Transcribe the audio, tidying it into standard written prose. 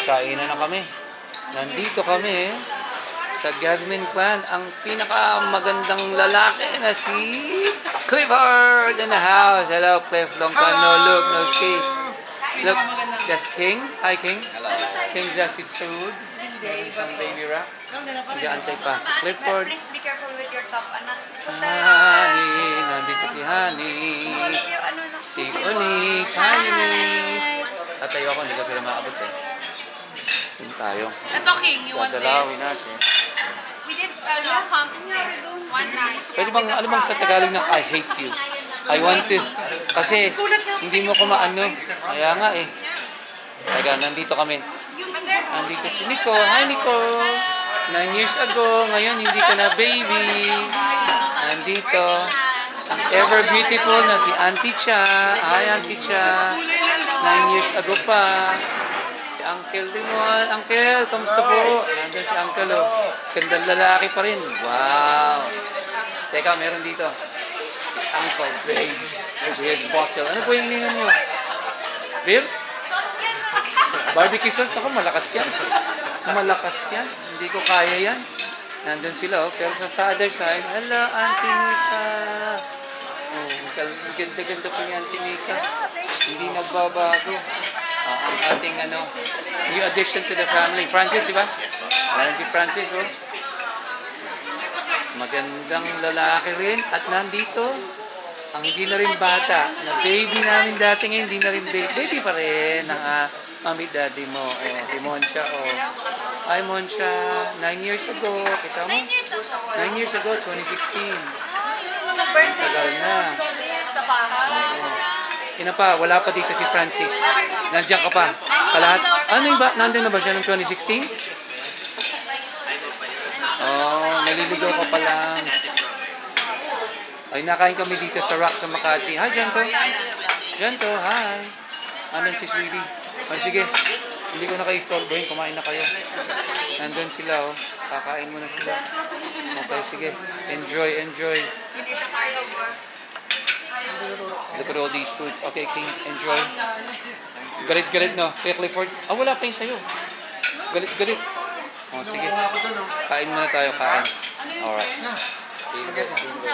Kainan na kami. Nandito kami sa Jasmine Clan, ang pinakamagandang lalaki na si Clifford in the house. Hello, Cliff. Long time no look, no see. Look, that's King. Hi, King. King just his food. Meron siyang baby wrap. Kasi antay pa si Clifford. Please be careful with your top, anak. Honey, nandito si Honey. Si Unis. Hi, Unis. Tatayo ako, hindi ko sila maabot eh. Yun tayo. Ito, King, you want this? Dadalawin natin. We did one night. Pwede bang, alam bang sa Tagalog na I hate you? I want to. Kasi hindi mo ko maano. Kaya nga eh. Teka, nandito kami. Nandito si Nico. Hi, Nico. 9 years ago. Ngayon, hindi ka na baby. Nandito. Ang ever beautiful na si Auntie Cha. Hi, Auntie Cha. 9 years ago pa. Si Uncle Rimon. Uncle, kamusta po? Nandun si Uncle, oh. Gandang lalaki pa rin. Wow. Teka, meron dito. Si Uncle Babes. With bottle. Ano po yung ininom nyo? Beer? Barbecue sauce? Ako, malakas yan. Malakas yan. Hindi ko kaya yan. Nandun sila, oh. Pero sa other side, hello, Auntie Nika. Oh, ganda-ganda po ni Auntie Nika. Hindi nagbabago. Ang ating, new addition to the family. Francis, di ba? Ayan si Francis, oh. Magandang lalaki rin. At nandito, ang hindi na rin bata. Na baby namin dati ngayon, hindi na rin baby pa rin. Ang mami daddy mo. Oh, si Moncha, oh. Hi, Moncha. 9 years ago. Kita mo? 9 years ago, 2016. Tagal na. Ina pa, wala pa dito si Francis. Nandiyan ka pa. Kalahat. Ano yung ba? Nandun na ba siya noong 2016? Oh, naliligaw ka pa lang. Ay, nakain kami dito sa Rock sa Makati. Hi, Janto. Janto, hi. Andun si Sweetie. Oh, sige. Hindi ko na kayo istorbohin. Kumain na kayo. Nandun sila, oh. Kakain mo na sila. Okay, sige. Enjoy, enjoy. Look at all these foods. Okay, King, enjoy. Galit-galit, no? Kaya Clifford, wala pa yung sayo. Galit-galit. Oh, sige. Kain muna tayo, kain. Alright. Sige, sige.